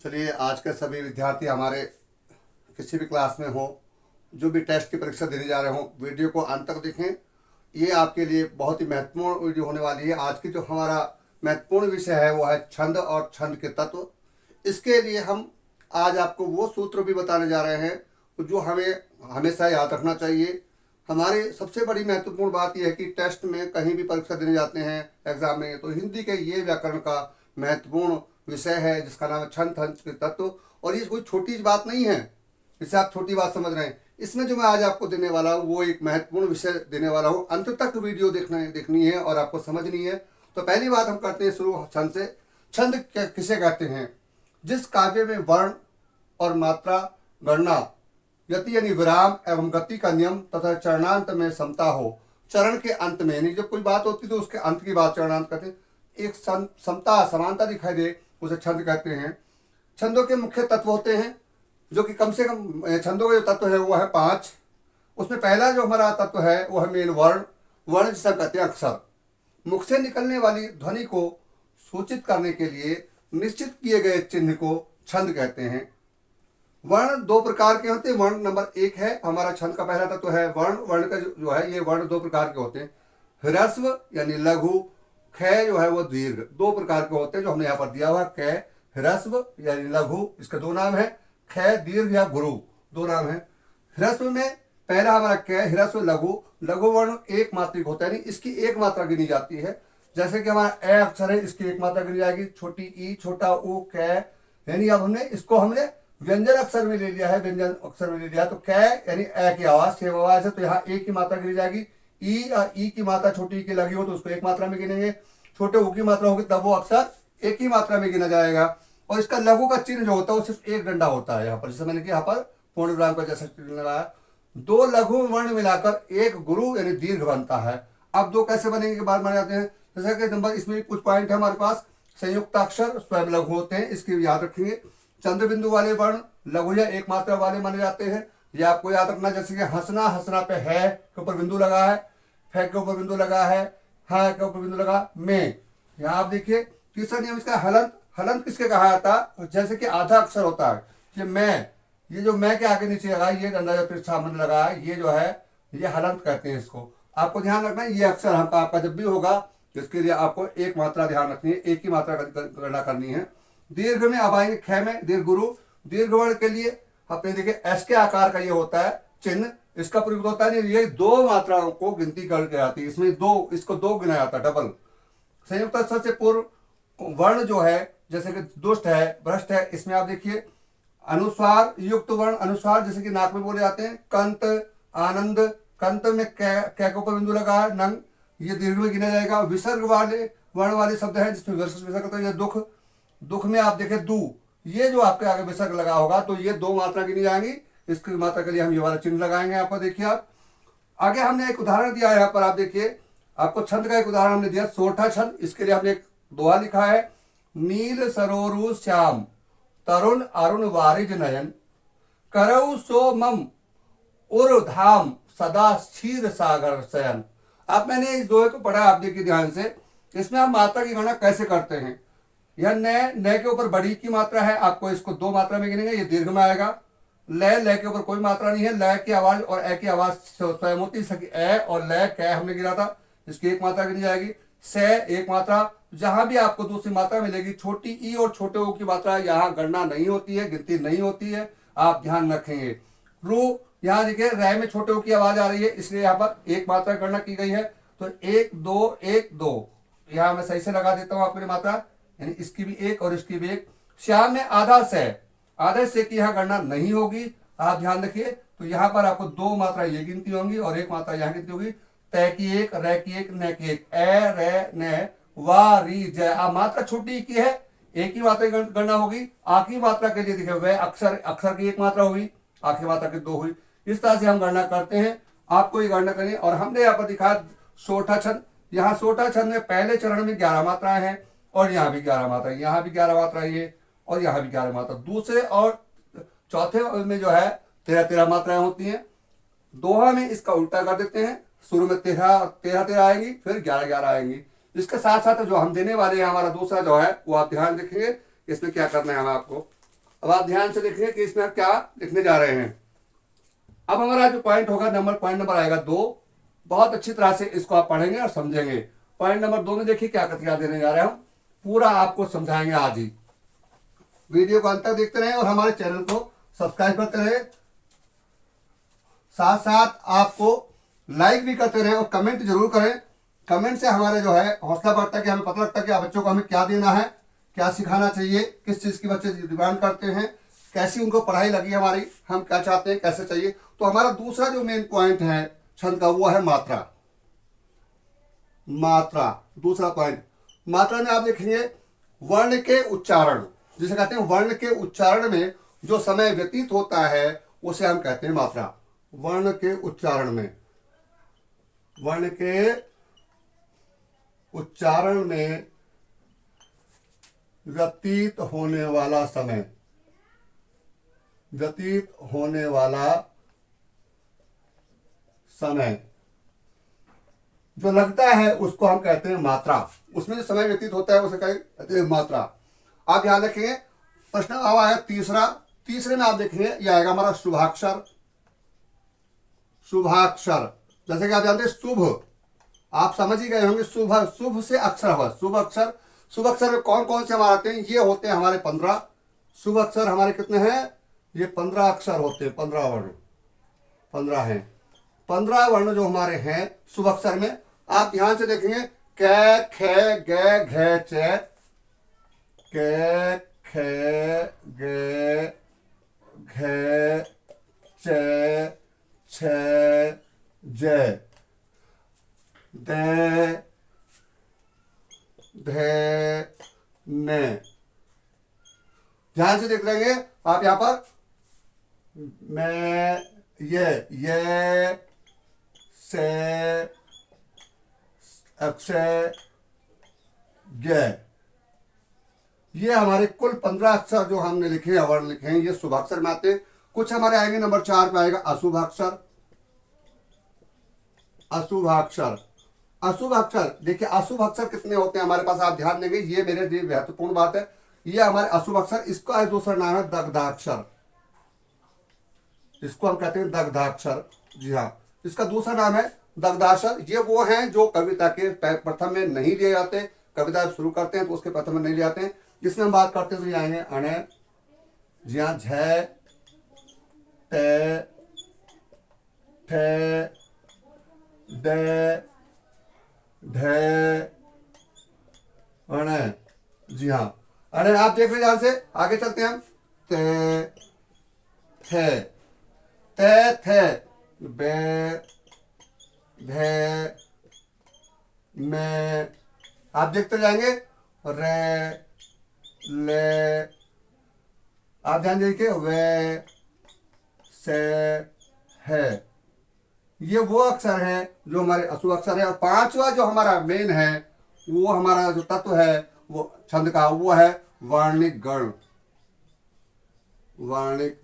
चलिए, आज के सभी विद्यार्थी हमारे किसी भी क्लास में हो, जो भी टेस्ट की परीक्षा देने जा रहे हो, वीडियो को अंत तक देखें। ये आपके लिए बहुत ही महत्वपूर्ण वीडियो होने वाली है। आज की जो हमारा महत्वपूर्ण विषय है वो है छंद और छंद के तत्व। इसके लिए हम आज आपको वो सूत्र भी बताने जा रहे हैं जो हमें हमेशा याद रखना चाहिए। हमारी सबसे बड़ी महत्वपूर्ण बात यह है कि टेस्ट में कहीं भी परीक्षा देने जाते हैं एग्जाम में, तो हिंदी के ये व्याकरण का महत्वपूर्ण विषय है जिसका नाम है छंद छंद के तत्व। और ये कोई छोटी बात नहीं है, इसे आप छोटी बात समझ रहे हैं। इसमें जो मैं आज आपको देने वाला हूँ वो एक महत्वपूर्ण विषय देने वाला हूँ। अंत तक वीडियो देखनी है और आपको समझनी है। तो पहली बात हम करते हैं शुरू छंद से। छंद किसे कहते हैं? जिस काव्य में वर्ण और मात्रा गणना, यति यानी विराम एवं गति का नियम तथा चरणांत में समता हो। चरण के अंत में यानी जब कोई बात होती तो उसके अंत की बात चरणांत कहते हैं। एक समता समानता दिखाई दे उसे छंद कहते हैं। छंदों के मुख्य तत्व होते हैं जो कि कम से कम छंदों का जो तत्व है वो है 5। उसमें पहला जो हमारा तत्व है वो है मेन वर्ण। वर्ण जिसे कहते हैं अक्षर। मुख से निकलने वाली ध्वनि को सूचित करने के लिए निश्चित किए गए चिन्ह को छंद कहते हैं। वर्ण दो प्रकार के होते हैं। वर्ण नंबर 1 है हमारा छंद का पहला तत्व है वर्ण। वर्ण का जो है ये वर्ण दो प्रकार के होते हैं। ह्रस्व यानी लघु, ख जो है वो दीर्घ। दो प्रकार के होते हैं जो हमने यहाँ पर दिया हुआ है। क ह्रस्व यानी लघु, इसके दो नाम है। ख दीर्घ या गुरु, दो नाम है। ह्रस्व में पहला हमारा क ह्रस्व लघु। लघु वर्ण एक मात्रिक होता है, यानी इसकी एक मात्रा गिनी जाती है। जैसे कि हमारा ए अक्षर है, इसकी एक मात्रा गिनी जाएगी, छोटी ई, छोटा ऊ, क। यानी अब हमने व्यंजन अक्षर में ले लिया है, व्यंजन अक्षर में ले लिया। तो क यानी ए की आवाज, सेम आवाज है, तो यहाँ ए की मात्रा गिनी जाएगी। ई की मात्रा छोटी ई की लगी हो तो उसको एक मात्रा में गिनेंगे। छोटे ऊ की मात्रा होगी तब वो अक्षर एक ही मात्रा में गिना जाएगा। और इसका लघु का चिन्ह जो होता है वो सिर्फ एक डंडा होता है। यहाँ पर जैसे मैंने यहाँ पर पूर्ण विराम का जैसा चिन्ह लगाया। दो लघु वर्ण मिलाकर एक गुरु यानी दीर्घ बनता है। अब दो कैसे बनेंगे के बाद बन जाते हैं। जैसे कि नंबर इसमें कुछ पॉइंट है हमारे पास। संयुक्त अक्षर स्वयं लघु होते हैं, इसकी याद रखेंगे। चंद्र बिंदु वाले वर्ण लघु या एक मात्रा वाले माने जाते हैं, ये आपको याद रखना। जैसे कि हंसना, हंसना पे है के ऊपर बिंदु लगा है, फे के ऊपर बिंदु लगा है, हाँ के ऊपर बिंदु लगा, में। यहाँ आप देखिए तीसरा नियम इसका हलंत। हलंत किसके कहा जाता है? जैसे कि आधा अक्षर होता है, ये मैं, ये जो मैं के आगे नीचे लगा ये डंडा जो फिर सामने लगा है, ये जो है ये हलंत कहते हैं इसको। आपको ध्यान रखना है ये अक्षर आपका जब भी होगा तो इसके लिए आपको एक मात्रा ध्यान रखनी है, एक ही मात्रा गणना करनी है। दीर्घ में अब आएंगे ख में, दीर्घ गुरु। दीर्घ वर्ण के लिए अपने देखिए एस के आकार का ये होता है चिन्ह, इसका प्रयोग होता है। ये दो मात्राओं को गिनती करके आती है, इसमें दो, इसको दो गिनाया जाता है, डबल। संयुक्त अक्षर से पूर्व वर्ण जो है जैसे कि दुष्ट है, भ्रष्ट है, इसमें आप देखिए अनुस्वार युक्त वर्ण। अनुस्वार जैसे कि नाक में बोले जाते हैं, कंत, आनंद। कंत में क के ऊपर बिंदु लगा है, नंग, ये दीर्घ में गिना जाएगा। विसर्ग वाले वर्ण वाले शब्द है जिसमें विसर्ग होता है, दुख। दुख में आप देखें दू, ये जो आपके आगे विसर्ग लगा होगा तो ये दो मात्रा गिनी जाएंगी। इसकी मात्रा के लिए हम ये वाला चिन्ह लगाएंगे। यहाँ पर देखिए आप आगे हमने एक उदाहरण दिया है। यहाँ पर आप देखिए आपको छंद का एक उदाहरण हमने दिया, सोठा छंद। इसके लिए हमने एक दोहा लिखा है, नील सरोरु श्याम तरुण अरुण वारिज नयन करऊ सो मम उर्धाम सदा क्षीर सागर शयन। आप मैंने इस दोहे को पढ़ा, आप देखिए ध्यान से। इसमें हम मात्रा की गणना कैसे करते हैं। यह न के ऊपर बड़ी की मात्रा है, आपको इसको दो मात्रा में गिनेंगे, ये दीर्घ में आएगा। ल के ऊपर कोई मात्रा नहीं है, ल की आवाज और ए की आवाज स्वयं होती है। ए और ल क हमने गिना था, इसकी एक मात्रा गिनी जाएगी। से एक मात्रा, जहां भी आपको दूसरी मात्रा मिलेगी, छोटी ई और छोटे ओ की मात्रा यहाँ गणना नहीं होती है, गिनती नहीं होती है, आप ध्यान रखेंगे। रू, यहाँ देखिए रै में छोटे ओ की आवाज आ रही है, इसलिए यहाँ पर एक मात्रा गणना की गई है। तो 1 2 1 2, यहाँ मैं सही से लगा देता हूँ आपकी मात्रा, यानी इसकी भी एक और इसकी भी एक। श्याम में आधा से, आधे से की यहाँ गणना नहीं होगी, आप ध्यान रखिए। तो यहाँ पर आपको दो मात्रा ये गिनती होंगी और एक मात्रा यहाँ गिनती होगी। तय की एक, रै की एक, न की एक। ए रे न वा री जय। अब मात्रा छोटी की है, एक ही मात्रा गणना होगी। आखिरी मात्रा के लिए देखिए वह अक्षर की एक मात्रा होगी, आखिरी मात्रा की दो हुई। इस तरह से हम गणना करते हैं, आपको ये गणना करनी है। और हमने यहाँ पर दिखा सोठा छंद। यहाँ सोठा छंद में पहले चरण में 11 मात्राएं हैं और यहाँ भी 11 मात्राएं, यहाँ भी 11 मात्राएं ये और यहाँ भी 11 मात्रा। दूसरे और चौथे में जो है 13 मात्राएं होती हैं। दोहा में इसका उल्टा कर देते हैं, शुरू में 13 आएंगी, फिर 11 आएंगी। इसके साथ साथ जो हम देने वाले हैं हमारा दूसरा जो है वो आप ध्यान रखेंगे, इसमें क्या करना है हमें आपको। अब आप ध्यान से देखिए कि इसमें क्या लिखने जा रहे हैं। अब हमारा जो पॉइंट होगा पॉइंट नंबर आएगा 2। बहुत अच्छी तरह से इसको आप पढ़ेंगे और समझेंगे। पॉइंट नंबर 2 में देखिए क्या कथ्या देने जा रहे हैं हम, पूरा आपको समझाएंगे आज ही। वीडियो को अंत तक देखते रहें और हमारे चैनल को सब्सक्राइब करते रहें, साथ साथ आपको लाइक भी करते रहें और कमेंट जरूर करें। कमेंट से हमारे जो है हौसला बढ़ता है कि हमें पता लगता है कि बच्चों को हमें क्या देना है, क्या सिखाना चाहिए, किस चीज़ की बच्चे डिमांड करते हैं, कैसी उनको पढ़ाई लगी हमारी, हम क्या चाहते हैं, कैसे चाहिए। तो हमारा दूसरा जो मेन पॉइंट है छंद का वो है मात्रा। मात्रा दूसरा पॉइंट। मात्रा में आप देखेंगे वर्ण के उच्चारण, जिसे कहते हैं वर्ण के उच्चारण में जो समय व्यतीत होता है उसे हम कहते हैं मात्रा। वर्ण के उच्चारण में, वर्ण के उच्चारण में व्यतीत होने वाला समय, व्यतीत होने वाला समय जो लगता है उसको हम कहते हैं मात्रा। उसमें जो समय व्यतीत होता है उसे कहते हैं मात्रा। आप ध्यान रखेंगे प्रश्न अब आया तीसरा। तीसरे में आप देखेंगे यह आएगा हमारा शुभाक्षर। शुभाक्षर जैसे कि आप जानते हैं शुभ, आप समझ ही गए होंगे, शुभ शुभ से अक्षर हुआ शुभ अक्षर। शुभ अक्षर में कौन कौन से हमारे आते हैं, ये होते हैं हमारे 15 शुभ अक्षर। हमारे कितने हैं, ये 15 अक्षर होते हैं, 15 वर्ण, 15 हैं। 15 वर्ण जो हमारे हैं शुभ अक्षर में, आप ध्यान से देखेंगे क ख ग घ च, क ख ग घ च छ ज, द ध न। ध्यान से देख लेंगे आप यहां पर, मैं ये से अक्षय ग, ये हमारे कुल 15 अक्षर जो हमने लिखे हैं, वर्ण लिखे हैं, ये शुभाक्षर में आते हैं। कुछ हमारे आएंगे नंबर 4 पे आएगा अशुभाक्षर। अशुभाक्षर, अशुभाक्षर देखिए अशुभाक्षर कितने होते हैं हमारे पास, आप ध्यान देंगे, ये मेरे लिए महत्वपूर्ण बात है। ये हमारे अशुभाक्षर, इसका दूसरा नाम है दग्धाक्षर। इसको हम कहते हैं दग्धाक्षर। जी हाँ, इसका दूसरा नाम है दग्धाक्षर। ये वो हैं जो कविता के प्रथम में नहीं लिए जाते, कविता शुरू करते हैं तो उसके प्रथम में नहीं ले आते हैं। जिसमें हम बात करते हैं तो ये आएंगे अण, जी हाँ, झ ट ठ ड ढ अण। जी हाँ, अरे आप देख रहे ध्यान से, आगे चलते हैं हम। त थ थ बे भे में, आप देखते जाएंगे रे ले, आप ध्यान देखिए वे से है। ये वो अक्षर हैं जो हमारे अशुभ अक्षर है। और 5वां जो हमारा मेन है, वो हमारा जो तत्व है वो छंद का, वो है वर्णिक गण। वर्णिक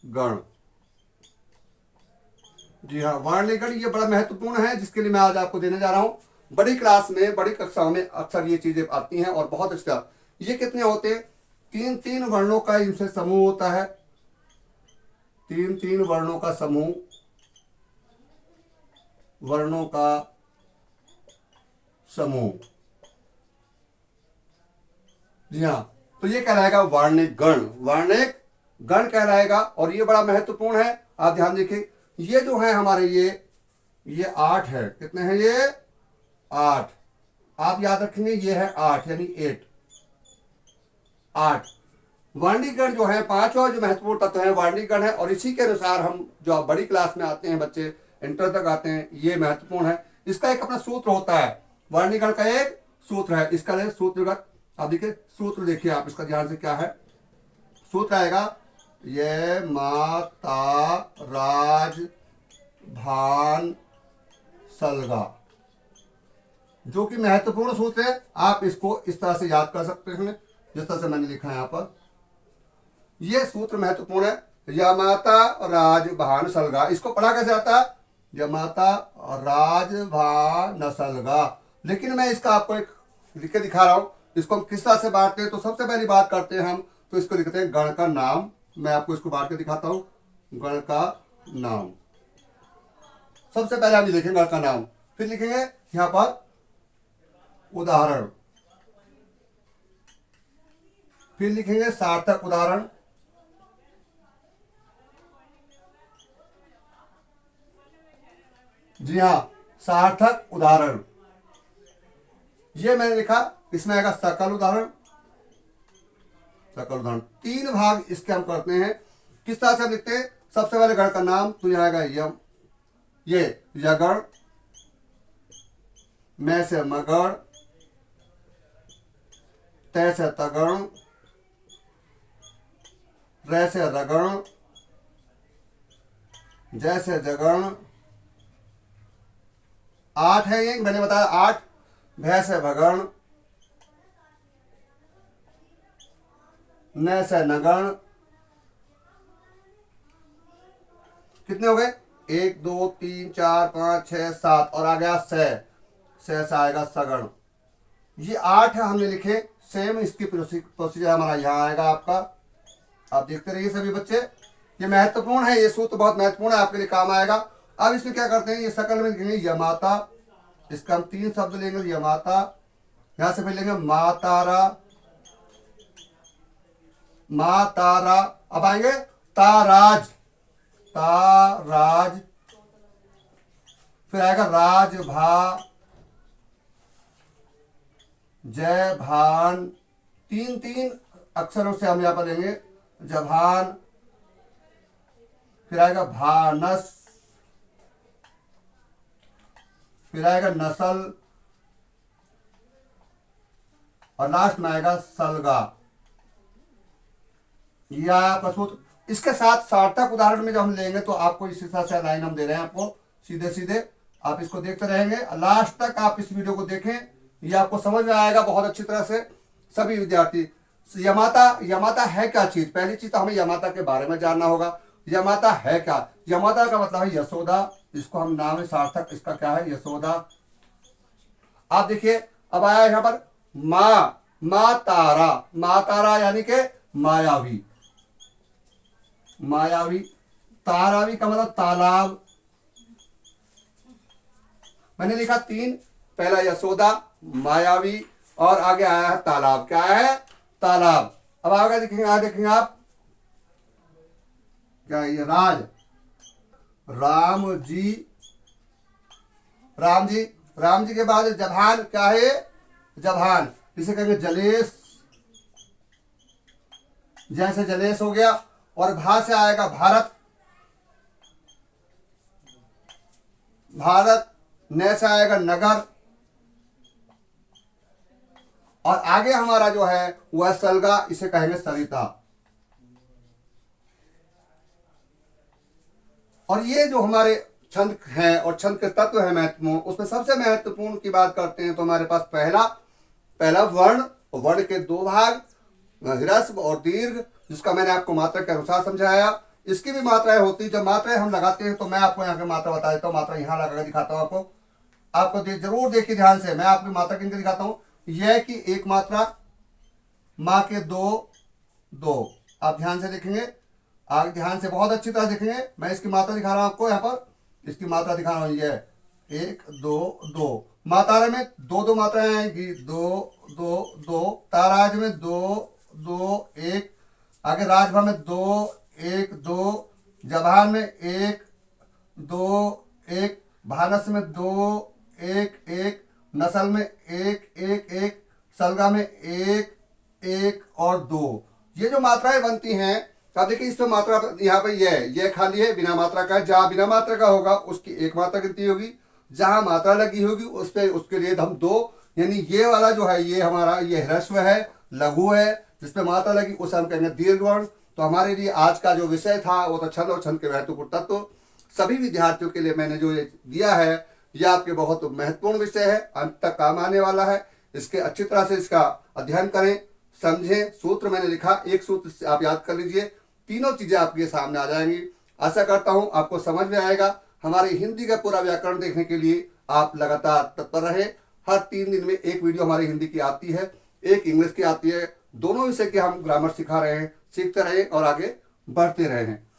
गण, जी हाँ, वर्णिक गण ये बड़ा महत्वपूर्ण है, जिसके लिए मैं आज आपको देने जा रहा हूं। बड़ी क्लास में, बड़ी कक्षाओं में अक्सर ये चीजें आती हैं और बहुत अच्छा। ये कितने होते हैं, 3-3 वर्णों का इनसे समूह होता है। 3-3 वर्णों का समूह, वर्णों का समूह। जी हाँ, तो ये कहलाएगा वर्णिक गण। वर्णिक गण कहलाएगा और ये बड़ा महत्वपूर्ण है। आप ध्यान देखिए, ये जो है हमारे ये 8 है। कितने हैं ये, 8। आप याद रखेंगे ये है 8 यानी 8। वर्णिक गण जो है 5वां जो महत्वपूर्ण तत्व है वर्णिक गण है। और इसी के अनुसार हम जो बड़ी क्लास में आते हैं, बच्चे इंटर तक आते हैं, ये महत्वपूर्ण है। इसका एक अपना सूत्र होता है, वर्णिक गण का एक सूत्र है। इसका सूत्रगत आप देखिए, सूत्र देखिए आप इसका ध्यान से, क्या है सूत्र आएगा, ये माता राज भान सलगा, जो कि महत्वपूर्ण सूत्र है। आप इसको इस तरह से याद कर सकते हैं जिस तरह से मैंने लिखा है यहाँ पर। यह सूत्र महत्वपूर्ण है, यमाता राज भान सलगा। इसको पढ़ा कैसे आता है, यमाता राज भान सलगा। लेकिन मैं इसका आपको एक लिख के दिखा रहा हूं। इसको हम किस तरह से बांटते हैं, तो सबसे पहली बात करते हैं हम, तो इसको लिखते हैं गण का नाम। मैं आपको इसको बांट के दिखाता हूं। गण का नाम, सबसे पहले हम लिखेंगे गण का नाम, फिर लिखेंगे यहां पर उदाहरण, फिर लिखेंगे सार्थक उदाहरण, जी हाँ सार्थक उदाहरण। ये मैंने लिखा, इसमें आएगा सकल उदाहरण। सकल उदाहरण 3 भाग इसके हम करते हैं। किस तरह से हम लिखते हैं? सबसे पहले गण का नाम तो यहाँ आएगा यम, ये यगण, मैं से मगण, तय से तगण, रै से रगण, जैसे जगण। 8 है ये, मैंने बताया 8। भय से भगण, न से नगण। कितने हो गए? 1 2 3 4 5 6 7 और आ गया से आएगा सगण। ये 8 हमने लिखे। सेम इसकी प्रोसीजर हमारा यहाँ आएगा आपका। आप देखते रहिए सभी बच्चे, ये महत्वपूर्ण है, ये सूत्र बहुत महत्वपूर्ण है, आपके लिए काम आएगा। अब इसमें क्या करते हैं, ये सकल में लिखेंगे यमाता, इसका हम 3 शब्द लेंगे। यमाता, यहां से फिर लेंगे मातारा, मातारा। अब आएंगे ताराज, ताराज, फिर आएगा राजभा, जय भान। 3 अक्षरों से हम यहां पर लेंगे जभान, फिर आएगा भानस, फिर आएगा नसल और लास्ट में आएगा सलगा। यह आपका सूत्र। इसके साथ सार्थक उदाहरण में जब हम लेंगे तो आपको इसी तरह से लाइन हम दे रहे हैं आपको सीधे सीधे, आप इसको देखते रहेंगे। लास्ट तक आप इस वीडियो को देखें, ये आपको समझ में आएगा बहुत अच्छी तरह से। सभी विद्यार्थी, यमाता, यमाता है क्या चीज? पहली चीज तो हमें यमाता के बारे में जानना होगा। यमाता है क्या? यमाता का मतलब है यशोदा, इसको हम नाम है सार्थक, इसका क्या है? यशोदा। आप देखिए अब आया यहां पर मां तारा, मां तारा यानी के मायावी, मायावी। तारावी का मतलब तालाब। मैंने लिखा 3, पहला यशोदा, मायावी और आगे आया है तालाब। क्या है? तालाब। अब आगे देखेंगे आप क्या है? ये राज, राम जी, राम जी। राम जी के बाद जभान, क्या है? जभान, इसे कहेंगे जलेश, जैसे जलेश हो गया। और भा से आएगा भारत, भारत। न से आएगा नगर और आगे हमारा जो है वह सलगा, इसे कहेंगे सरिता। और ये जो हमारे छंद हैं और छंद के तत्व है महत्वपूर्ण, उसमें सबसे महत्वपूर्ण की बात करते हैं तो हमारे पास पहला वर्ण, वर्ण के 2 भाग, ह्रस्व और दीर्घ, जिसका मैंने आपको मात्रा के अनुसार समझाया। इसकी भी मात्राएं होती है। जब मात्राएं हम लगाते हैं तो मैं आपको यहाँ की मात्रा बता देता हूँ। मात्रा यहाँ लगा दिखाता हूँ आपको जरूर देखिए ध्यान से। मैं आपकी मात्रा किनके दिखाता हूँ। यह कि एक मात्रा, माँ के 2 आप ध्यान से देखेंगे, आगे ध्यान से बहुत अच्छी तरह देखेंगे। मैं इसकी मात्रा दिखा रहा हूं आपको, यहाँ पर इसकी मात्रा दिखा रहा हूं। ये 1 2 2। मातारा में 2 मात्राएं आएंगी, 2 2 2। ताराज में 2 2 1। आगे राजभा में 2 1 2। जभान में 1 2 1। भानस में 2 1 1। नसल में 1 1 1। सलगा में 1 1 और 2। ये जो मात्राएं बनती हैं, अब देखिए इसमें मात्रा यहाँ पे ये खाली है, बिना मात्रा का है। जहां बिना मात्रा का होगा उसकी 1 मात्रा गिनती होगी, जहां मात्रा लगी होगी उस पे उसके लिए हम 2। यानी ये वाला जो है ये हमारा ये ह्रस्व है, लघु है, जिसपे मात्रा लगी उसे हम कहेंगे दीर्घ वर्ण। तो हमारे लिए आज का जो विषय था वो तो छंद और छंद के महत्वपूर्ण तत्व। सभी विद्यार्थियों के लिए मैंने जो ये दिया है, यह आपके बहुत महत्वपूर्ण विषय है, अंत तक काम आने वाला है। इसके अच्छी तरह से इसका अध्ययन करें, समझें। सूत्र मैंने लिखा, एक सूत्र आप याद कर लीजिए, तीनों चीजें आपके सामने आ जाएंगी। आशा करता हूं आपको समझ में आएगा। हमारे हिंदी का पूरा व्याकरण देखने के लिए आप लगातार तत्पर रहे। हर 3 दिन में एक वीडियो हमारी हिंदी की आती है, एक इंग्लिश की आती है, दोनों विषय के हम ग्रामर सिखा रहे हैं, सीखते रहे और आगे बढ़ते रहे हैं।